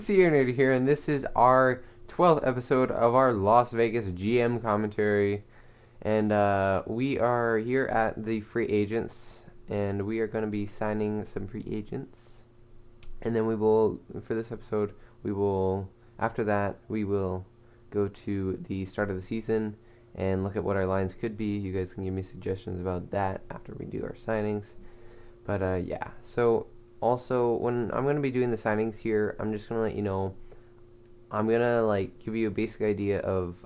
It's the Aaronator here, and this is our 12th episode of our Las Vegas GM commentary. And we are here at the free agents, and we are going to be signing some free agents. And then we will, for this episode, after that, we will go to the start of the season and look at what our lines could be. You guys can give me suggestions about that after we do our signings. But yeah, so also when I'm going to be doing the signings here, I'm just going to let you know, I'm going to give you a basic idea of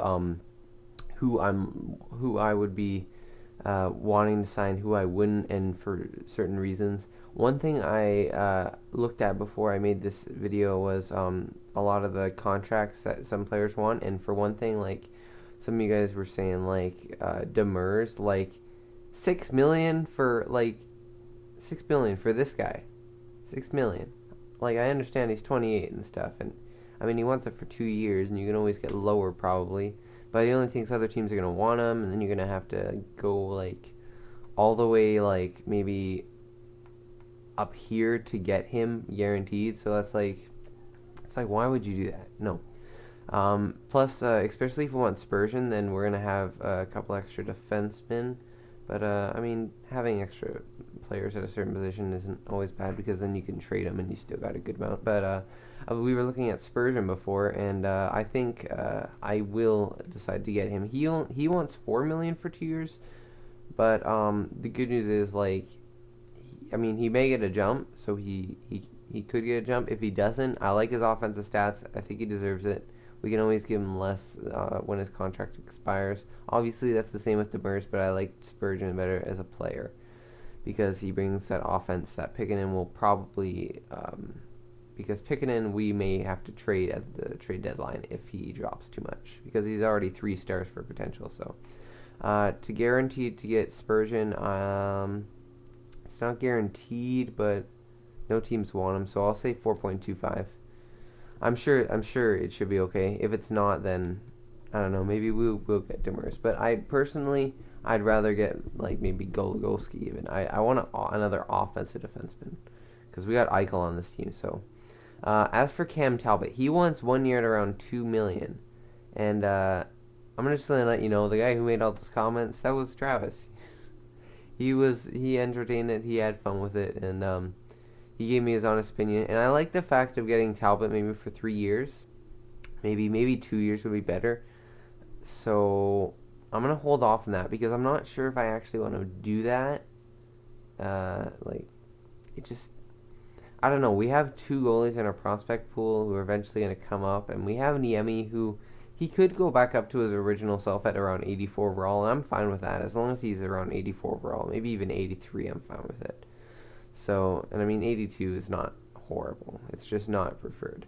who I would be wanting to sign, who I wouldn't, and for certain reasons. One thing I looked at before I made this video was a lot of the contracts that some players want, and for one thing, some of you guys were saying, Demers, $6 million for $6 million for this guy. $6 million. I understand he's 28 and stuff, and I mean he wants it for 2 years, and you can always get lower probably. But the only thing is other teams are gonna want him, and then you're gonna have to go all the way maybe up here to get him guaranteed. So that's it's why would you do that? No. Plus, especially if we want Spurgeon, then we're gonna have a couple extra defensemen. But I mean, having extra players at a certain position isn't always bad, because then you can trade them and you still got a good amount. But we were looking at Spurgeon before, and I think I will decide to get him. He wants $4 million for 2 years, but the good news is he may get a jump, so he could get a jump. If he doesn't, I like his offensive stats. I think he deserves it. We can always give him less when his contract expires. Obviously, that's the same with Demers, but I like Spurgeon better as a player because he brings that offense that Pickenen will probably because Pickenen we may have to trade at the trade deadline if he drops too much, because he's already 3 stars for potential. So to guarantee to get Spurgeon, it's not guaranteed, but no teams want him, so I'll say 4.25. I'm sure it should be okay. If it's not, then I don't know. Maybe we'll get Demers. But I'd rather get maybe Goligoski even. I want another offensive defenseman because we got Eichel on this team. So as for Cam Talbot, he wants 1 year at around $2 million, and I'm just gonna let you know the guy who made all those comments, that was Travis. He entertained it. He had fun with it, and he gave me his honest opinion, and I like the fact of getting Talbot maybe for 3 years. Maybe 2 years would be better. So I'm going to hold off on that because I'm not sure if I actually want to do that. I don't know. We have 2 goalies in our prospect pool who are eventually going to come up, and we have Niemi, who he could go back up to his original self at around 84 overall, and I'm fine with that. As long as he's around 84 overall, maybe even 83, I'm fine with it. So, and I mean, 82 is not horrible. It's just not preferred.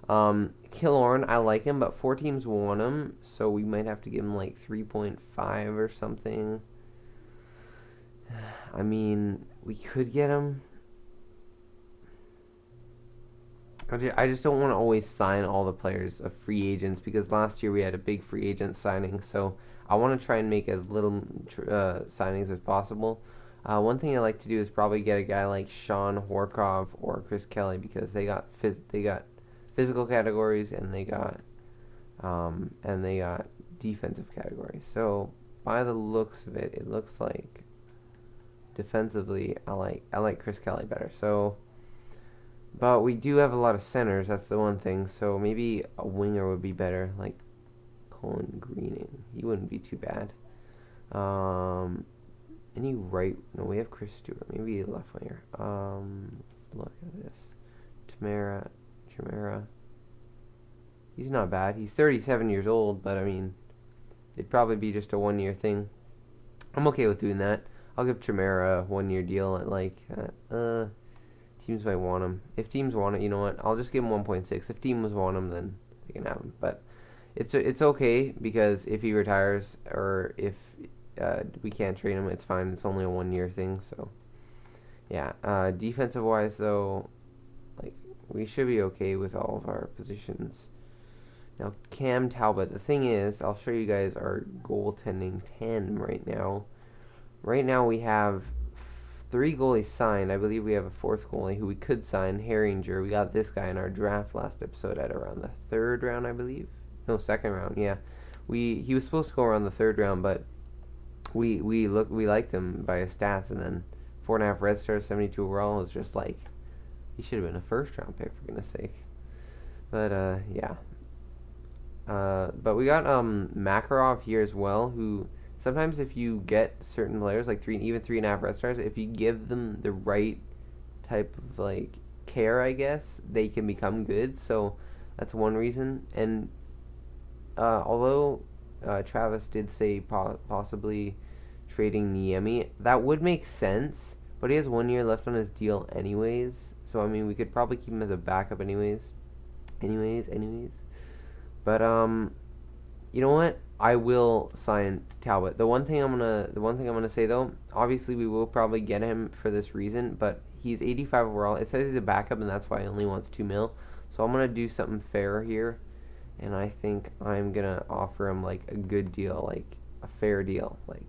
Killorn, I like him, but 4 teams want him, so we might have to give him 3.5 or something. I mean, we could get him. I just don't want to always sign all the players of free agents, because last year we had a big free agent signing, so I want to try and make as little signings as possible. One thing I like to do is probably get a guy like Sean Horkov or Chris Kelly, because they got physical categories, and they got defensive categories. So by the looks of it, it looks like defensively I like Chris Kelly better. So, but we do have a lot of centers. That's the one thing. So maybe a winger would be better, like Colin Greening. He wouldn't be too bad. Any right? No, we have Chris Stewart. Maybe a left winger. Let's look at this. Chimera. He's not bad. He's 37 years old, but I mean, it'd probably be just a 1 year thing. I'm okay with doing that. I'll give Chimera a 1 year deal at teams might want him. If teams want it, you know what? I'll just give him 1.6. If teams want him, then they can have him. But it's okay, because if he retires or if we can't trade him, it's fine. It's only a 1 year thing. So yeah. Defensive wise though, we should be okay with all of our positions. Now Cam Talbot, the thing is, I'll show you guys our goaltending tandem right now. Right now we have 3 goalies signed. I believe we have a 4th goalie who we could sign, Herringer. We got this guy in our draft last episode at around the 3rd round, I believe. No, 2nd round. Yeah, he was supposed to go around the 3rd round, but we liked him by his stats, and then 4.5 red stars, 72 overall was just like he should have been a 1st round pick, for goodness sake. But yeah. But we got Makarov here as well, who sometimes if you get certain players like even 3.5 red stars, if you give them the right type of like care, I guess they can become good. So that's one reason. And although Travis did say possibly trading Niemi, that would make sense. But he has 1 year left on his deal anyways. So I mean, we could probably keep him as a backup anyways. But you know what? I will sign Talbot. The one thing I'm gonna say though, obviously we will probably get him for this reason, but he's 85 overall. It says he's a backup, and that's why he only wants 2 mil. So I'm gonna do something fair here, and I think I'm gonna offer him like a good deal, like a fair deal, like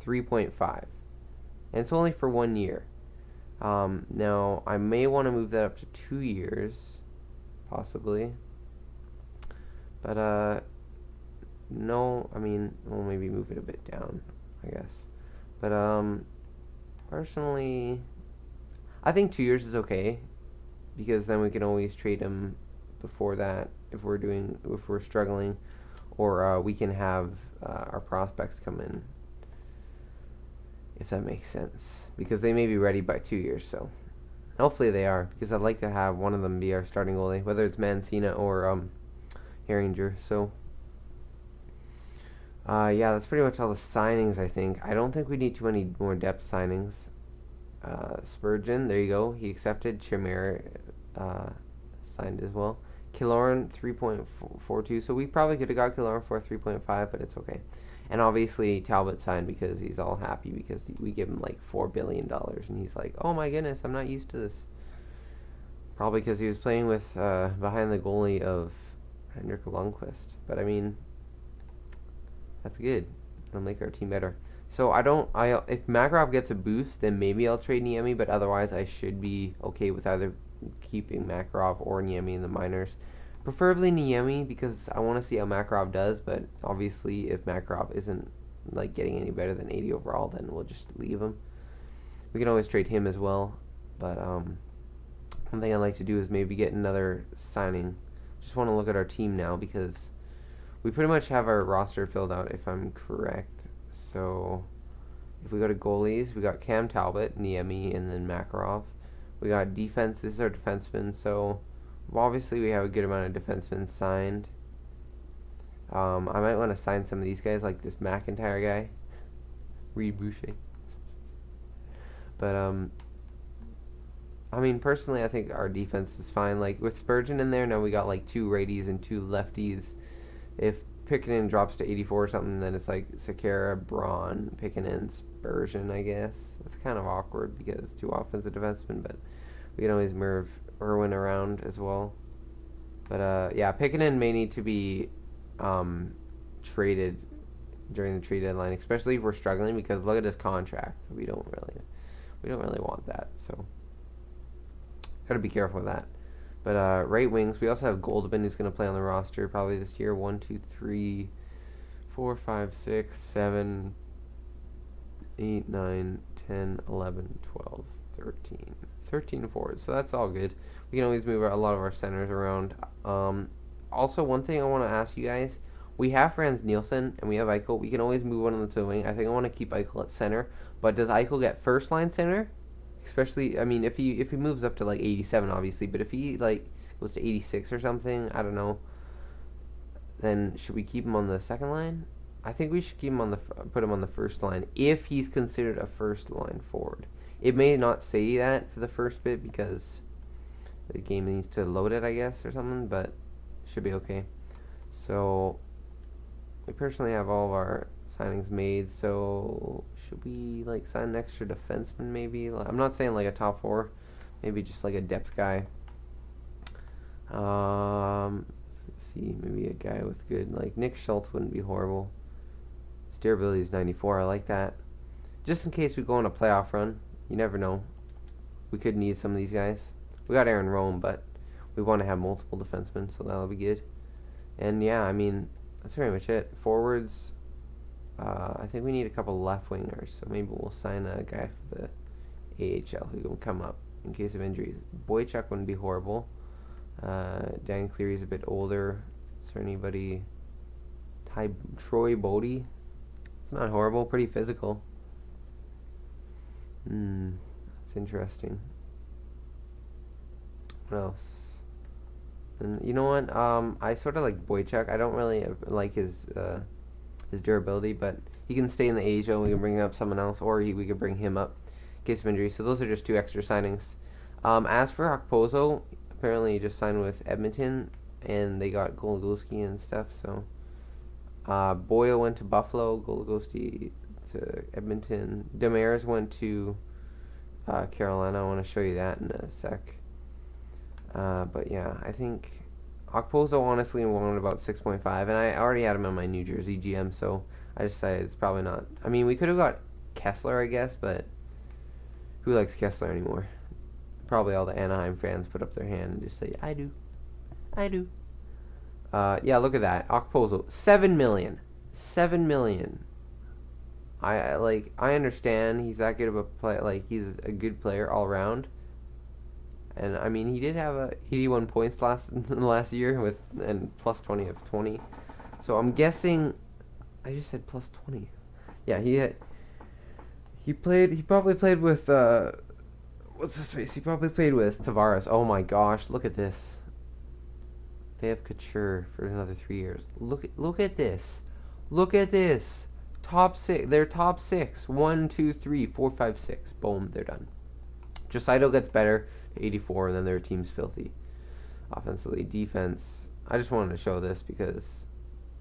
3.5, and it's only for 1 year. Now I may want to move that up to 2 years, possibly. But no, I mean, we'll maybe move it a bit down, I guess. But personally, I think 2 years is okay, because then we can always trade him before that if we're struggling, or we can have our prospects come in, if that makes sense, because they may be ready by 2 years. So hopefully they are, because I'd like to have one of them be our starting goalie, whether it's Mancina or Herringer. So yeah, that's pretty much all the signings, I think. I don't think we need too many more depth signings. Spurgeon, there you go. He accepted. Chimera signed as well. Killorn, 3.42. So we probably could have got Killorn for 3.5, but it's okay. And obviously Talbot signed because he's all happy because we give him like $4 billion. And he's like, oh my goodness, I'm not used to this. Probably because he was playing with behind the goalie of Henrik Lundqvist. But I mean, that's good. It'll make our team better. So if Makarov gets a boost, then maybe I'll trade Niemi, but otherwise I should be okay with either keeping Makarov or Niemi in the minors. Preferably Niemi, because I want to see how Makarov does, but obviously if Makarov isn't like getting any better than 80 overall, then we'll just leave him. We can always trade him as well, but one thing I'd like to do is maybe get another signing. Just want to look at our team now, because we pretty much have our roster filled out, if I'm correct. So if we go to goalies, we got Cam Talbot, Niemi, and then Makarov. We got defense. This is our defenseman. So obviously we have a good amount of defensemen signed. I might want to sign some of these guys, like this McIntyre guy, Reed Boucher. But I mean, personally, I think our defense is fine. Like with Spurgeon in there, now we got like 2 righties and 2 lefties. If Pickenen drops to 84 or something, then it's like Sakara, Braun, Pickenen, Spurgeon, I guess. That's kind of awkward because 2 offensive defensemen, but we can always move Irwin around as well. But yeah, Pickenen may need to be traded during the trade deadline, especially if we're struggling, because look at his contract. We don't really want that. So gotta be careful with that. But right wings, we also have Goldman, who's going to play on the roster probably this year. 1, 2, 3, 4, 5, 6, 7, 8, 9, 10, 11, 12, 13. 13 forwards, so that's all good. We can always move a lot of our centers around. Also, one thing I want to ask you guys, we have Franz Nielsen and we have Eichel. We can always move one of them to the wing. I think I want to keep Eichel at center, but does Eichel get first line center? Especially, I mean, if he moves up to like 87, obviously, but if he like goes to 86 or something, I don't know, then should we keep him on the second line? I think we should keep him put him on the first line if he's considered a first line forward. It may not say that for the first bit because the game needs to load it, I guess, or something, but it should be okay. So we personally have all of our signings made, so should we like sign an extra defenseman maybe? I'm not saying like a top 4, maybe just like a depth guy. Let's see, maybe a guy with good, like Nick Schultz wouldn't be horrible. Steerability is 94, I like that. Just in case we go on a playoff run, You never know. We could need some of these guys. We got Aaron Rome, but we want to have multiple defensemen, so that'll be good. And yeah, I mean, that's pretty much it. Forwards, I think we need a couple left wingers, so maybe we'll sign a guy for the AHL who can come up in case of injuries. Boychuk wouldn't be horrible. Dan Cleary's a bit older. Is there anybody? Troy Bodie? It's not horrible, pretty physical. That's interesting. What else? And you know what? I sort of like Boychuk. I don't really like his durability, but he can stay in the AHL. We can bring up someone else, or we could bring him up in case of injury. So those are just 2 extra signings. As for Okposo, apparently he just signed with Edmonton, and they got Goligoski and stuff. So Boyle went to Buffalo, Goligoski to Edmonton. Demers went to Carolina. I want to show you that in a sec. But yeah, I think Okposo honestly wanted about 6.5, and I already had him on my New Jersey GM, so I decided it's probably not. I mean, we could have got Kessler, I guess, but who likes Kessler anymore? Probably all the Anaheim fans put up their hand and just say, I do. Yeah, look at that. Okposo, $7 million. $7 million. I understand he's that good of a play. Like, he's a good player all around. And I mean, he did have 81 points last year and plus 20 of 20. So I'm guessing, I just said plus 20. Yeah, he probably played with what's his face? He probably played with Tavares. Oh my gosh, look at this. They have Couture for another 3 years. Look at this. Look at this. Top 6. They're top 6. 1, 2, 3, 4, 5, 6. Boom, they're done. Draisaitl gets better. 84, and then their team's filthy. Offensively, defense. I just wanted to show this because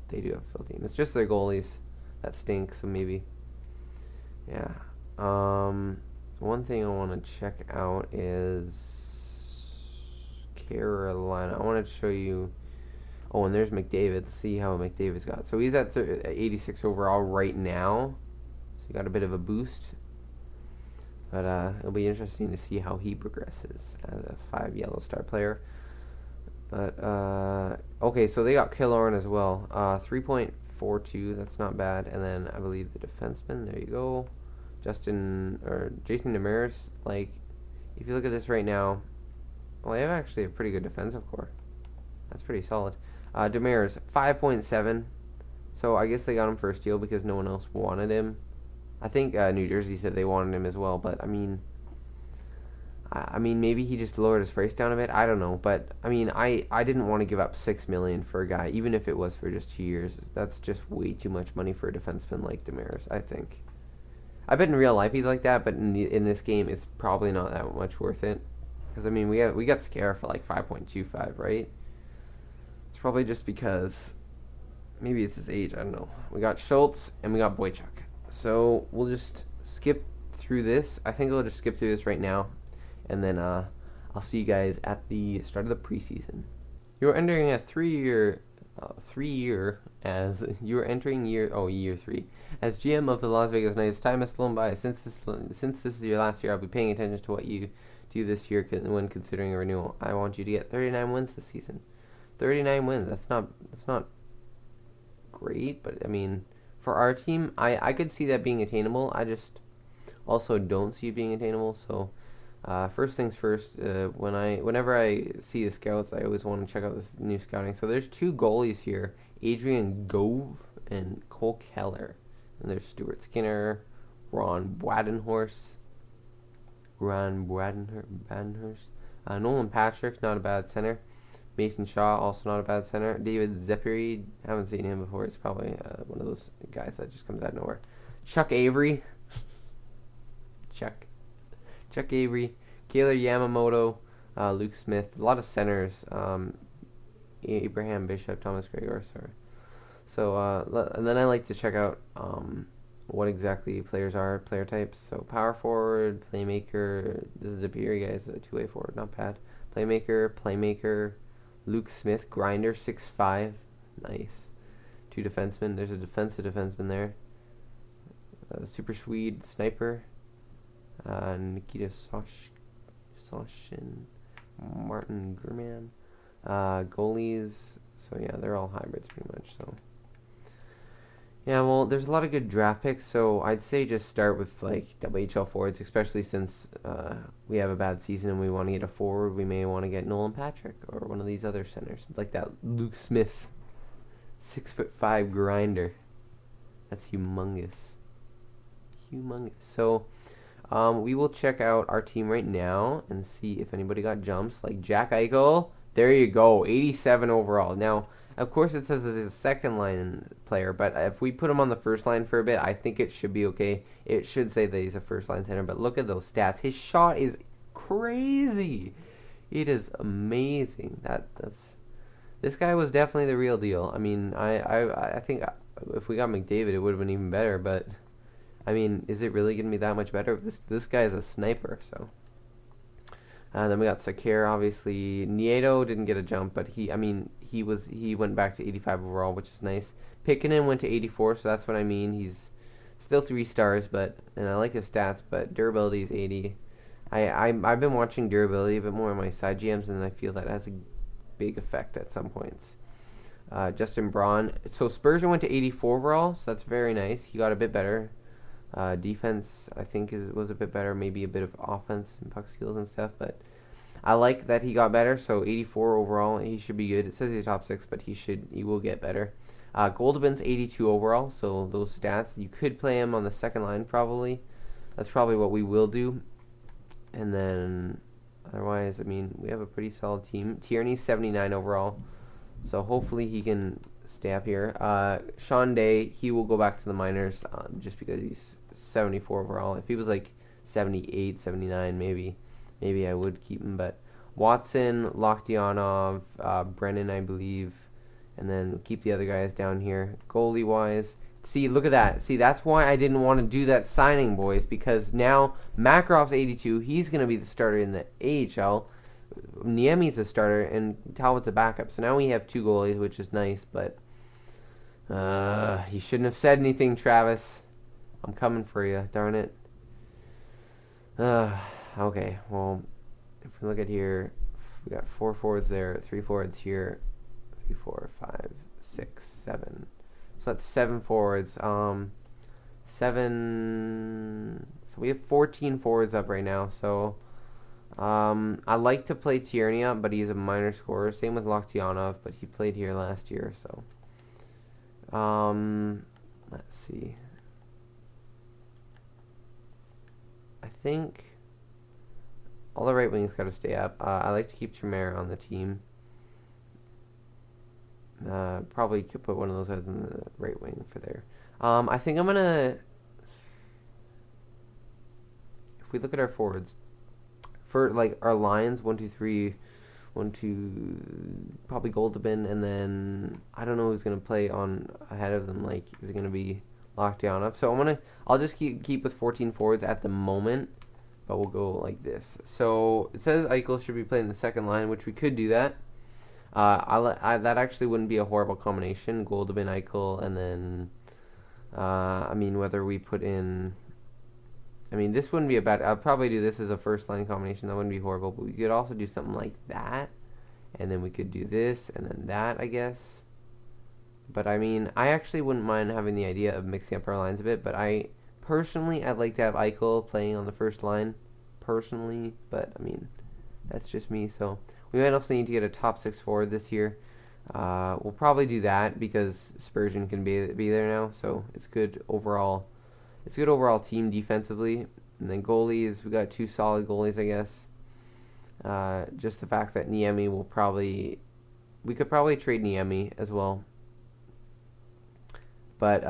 they do have a filthy team. It's just their goalies that stink, so maybe. Yeah. One thing I want to check out is Carolina. I wanted to show you. Oh, and there's McDavid. Let's see how McDavid's got. So he's at 86 overall right now. So he got a bit of a boost. But it'll be interesting to see how he progresses as a 5 yellow star player. But, okay, so they got Killorn as well. 3.42, that's not bad. And then I believe the defenseman, there you go. Jason Demers. Like, if you look at this right now, well, they have actually a pretty good defensive core. That's pretty solid. Demers, 5.7. So I guess they got him for a steal because no one else wanted him. I think New Jersey said they wanted him as well, but I mean, maybe he just lowered his price down a bit. I don't know, but I mean, I didn't want to give up $6 million for a guy, even if it was for just 2 years. That's just way too much money for a defenseman like Demers, I think. I bet in real life he's like that, but in this game, it's probably not that much worth it. Because I mean, we got Scare for like 5.25, right? It's probably just because maybe it's his age. I don't know. We got Schultz and we got Boychuk. So we'll just skip through this. I think we'll just skip through this right now, and then I'll see you guys at the start of the preseason. You're entering a year 3 as you're entering year 3 as GM of the Las Vegas Knights. Time has flown by. Since this is your last year, I'll be paying attention to what you do this year when considering a renewal. I want you to get 39 wins this season. 39 wins. That's not great, but I mean, for our team, I could see that being attainable. I just also don't see it being attainable. So, first things first. Whenever I see the scouts, I always want to check out this new scouting. So there's 2 goalies here: Adrian Gove and Cole Keller. And there's Stuart Skinner, Ron Badenhorst. Nolan Patrick, not a bad center. Mason Shaw, also not a bad center. David Zephyr, haven't seen him before. He's probably one of those guys that just comes out of nowhere. Chuck Avery. Chuck Avery. Kayler Yamamoto. Luke Smith. A lot of centers. Abraham Bishop. Thomas Gregor. Sorry. So, and then I like to check out what exactly players are, player types. So, power forward, playmaker. This is Zephyr, guys. A two-way forward. Not bad. Playmaker. Luke Smith, grinder, 6'5". Nice. 2 defensemen. There's a defensive defenseman there. Super Swede, sniper. Nikita Soshin, Martin Gurman. Goalies, so yeah, they're all hybrids pretty much. So yeah, well, there's a lot of good draft picks, so I'd say just start with like WHL forwards, especially since we have a bad season and we want to get a forward. We may want to get Nolan Patrick or one of these other centers, like that Luke Smith, 6'5" grinder. That's humongous. So we will check out our team right now and see if anybody got jumps, like Jack Eichel. There you go, 87 overall. Now, of course, it says he's a second line player, but if we put him on the first line for a bit, I think it should be okay. It should say that he's a first line center, but look at those stats. His shot is crazy. It is amazing. This guy was definitely the real deal. I mean, I think if we got McDavid, it would have been even better, but I mean, is it really going to be that much better? This guy is a sniper, so. Then we got Sakir, obviously. Nieto didn't get a jump, but he went back to 85 overall, which is nice. Pickenen went to 84, so that's what I mean. He's still 3 stars, and I like his stats, but durability is 80. I've been watching durability a bit more on my side GMs, and I feel that has a big effect at some points. Justin Braun. So Spurgeon went to 84 overall, so that's very nice. He got a bit better. Defense, I think, was a bit better. Maybe a bit of offense and puck skills and stuff. But I like that he got better. So 84 overall, he should be good. It says he's top 6, but he will get better. Goldobin's 82 overall. So those stats, you could play him on the second line probably. That's probably what we will do. And then otherwise, I mean, we have a pretty solid team. Tierney's 79 overall. So hopefully he can stay up here. Sean Day, he will go back to the minors just because he's 74 overall. If he was like 78, 79, maybe I would keep him. But Watson, Loktionov, Brennan, I believe, and then keep the other guys down here. Goalie-wise, see, look at that. See, that's why I didn't want to do that signing, boys, because now Makarov's 82. He's going to be the starter in the AHL. Niemi's a starter, and Talbot's a backup. So now we have 2 goalies, which is nice, but you shouldn't have said anything, Travis. I'm coming for you, darn it. Okay, well, if we look at here, we got 4 forwards there, 3 forwards here, 3, 4, 5, 6, 7. So that's 7 forwards. 7. So we have 14 forwards up right now. So I like to play Tierney up, but he's a minor scorer. Same with Loktionov, but he played here last year. So let's see. I think all the right wings got to stay up. I like to keep Tremere on the team. Probably could put one of those guys in the right wing for there. I think I'm gonna. If we look at our forwards, for like our lines, 1, 2, 3, 1, 2, probably Goldobin, and then I don't know who's gonna play on ahead of them. Like, is it gonna be Loktionov? So I'll just keep with 14 forwards at the moment, but we'll go like this. So it says Eichel should be playing the second line, which we could do that. That actually wouldn't be a horrible combination. Goldobin, Eichel, and then I mean, whether we put in. I mean, this wouldn't be a bad. I'll probably do this as a first line combination. That wouldn't be horrible. But we could also do something like that, and then we could do this and then that, I guess. But I mean, I actually wouldn't mind having the idea of mixing up our lines a bit. But I'd like to have Eichel playing on the first line, personally. But I mean, that's just me. So we might also need to get a top 6 forward this year. We'll probably do that because Spurgeon can be there now. So it's good overall. It's good overall team defensively. And then goalies, we got 2 solid goalies, I guess. Just the fact that Niemi we could probably trade Niemi as well. But,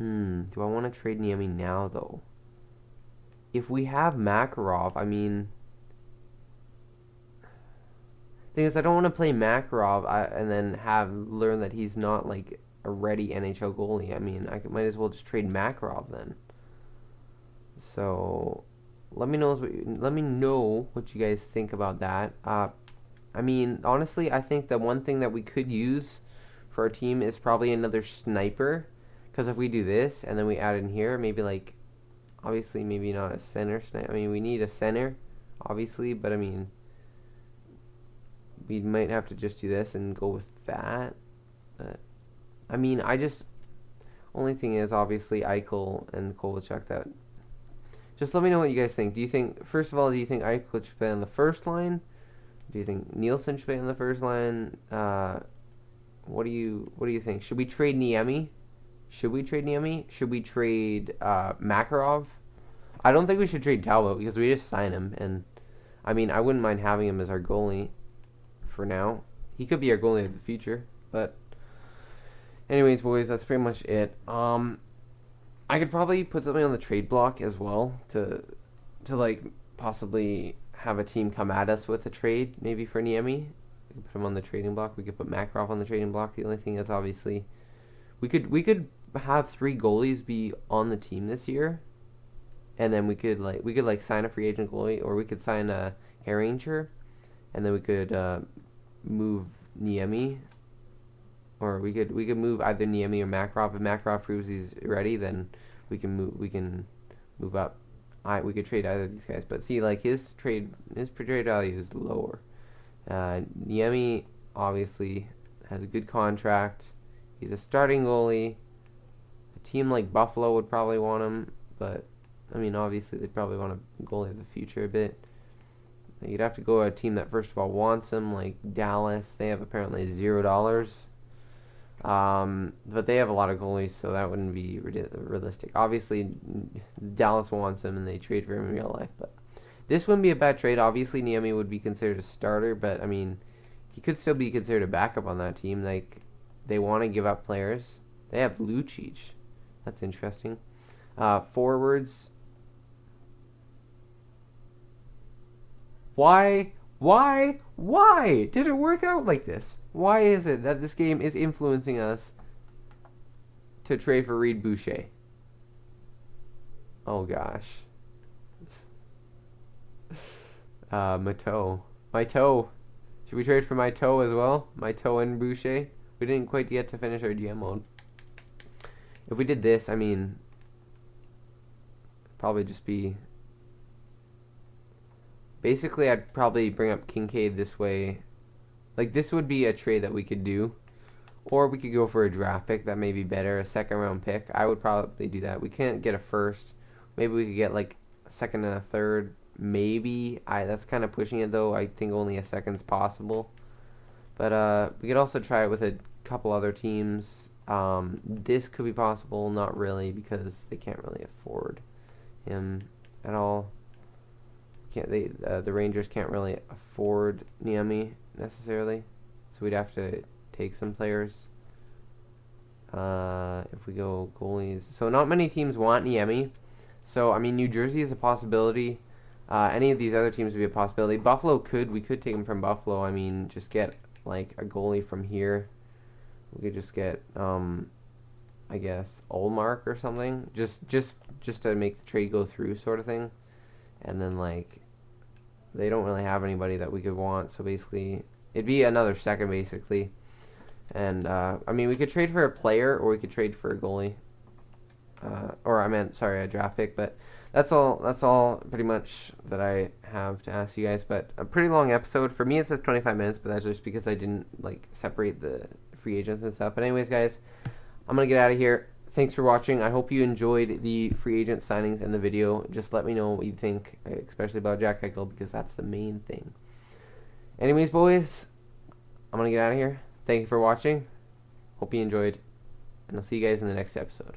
do I want to trade Niemi now, though? If we have Makarov, I mean, thing is, I don't want to play Makarov and then learn that he's not, like, a ready NHL goalie. I mean, I might as well just trade Makarov then. So let me know what you guys think about that. I mean, honestly, I think the one thing that we could use for our team is probably another sniper, because if we do this and then we add in here, maybe like Obviously, maybe not a center. I mean, we need a center, obviously, but I mean, we might have to just do this and go with that. But, I mean, only thing is, obviously, Eichel and Kovalchuk. That. Just let me know what you guys think. Do you think, first of all, do you think Eichel should play on the first line? Do you think Nielsen should play on the first line? What do you think? Should we trade Niemi? Should we trade Makarov? I don't think we should trade Talbot because we just signed him, and I mean, I wouldn't mind having him as our goalie for now. He could be our goalie of the future, but anyways, boys, that's pretty much it. I could probably put something on the trade block as well to like possibly have a team come at us with a trade, maybe for Niemi. We could put him on the trading block. We could put Makarov on the trading block. The only thing is, obviously, we could have 3 goalies be on the team this year, and then we could sign a free agent goalie, or we could sign a Aaronator, and then we could move Niemi, or we could move either Niemi or Makarov. If Makarov proves he's ready, then we can move up. We could trade either of these guys, but see, like his trade value is lower. Niemi obviously has a good contract. He's a starting goalie. A team like Buffalo would probably want him, but I mean, obviously they'd probably want a goalie of the future a bit. You'd have to go to a team that first of all wants him, like Dallas. They have apparently $0. But they have a lot of goalies, so that wouldn't be realistic. Obviously, Dallas wants him, and they trade for him in real life. But this wouldn't be a bad trade. Obviously, Niemi would be considered a starter, but I mean, he could still be considered a backup on that team. Like, they want to give up players. They have Lucic. That's interesting. Forwards. Why did it work out like this? Why is it that this game is influencing us to trade for Reed Boucher? Oh gosh. Mateau. Should we trade for Mateau as well? Mateau and Boucher? We didn't quite get to finish our GM mode. If we did this, I mean, probably just be... Basically, I'd probably bring up Kincaid this way. Like, this would be a trade that we could do. Or we could go for a draft pick that may be better, a second-round pick. I would probably do that. We can't get a first. Maybe we could get, like, a second and a third. Maybe. That's kind of pushing it, though. I think only a second's possible. But we could also try it with a couple other teams. This could be possible. Not really, because they can't really afford him at all. The Rangers can't really afford Niemi necessarily, so we'd have to take some players. If we go goalies, so not many teams want Niemi. So I mean, New Jersey is a possibility. Any of these other teams would be a possibility. Buffalo we could take him from Buffalo. I mean, just get like a goalie from here. We could just get I guess Ullmark or something, just to make the trade go through, sort of thing. And then, like, they don't really have anybody that we could want, so basically, it'd be another second, basically. And, I mean, we could trade for a player, or we could trade for a goalie. A draft pick, but that's all pretty much that I have to ask you guys. But a pretty long episode. For me, it says 25 minutes, but that's just because I didn't, like, separate the free agents and stuff. But anyways, guys, I'm going to get out of here. Thanks for watching. I hope you enjoyed the free agent signings and the video. Just let me know what you think, especially about Jack Eichel, because that's the main thing. Anyways, boys, I'm going to get out of here. Thank you for watching. Hope you enjoyed, and I'll see you guys in the next episode.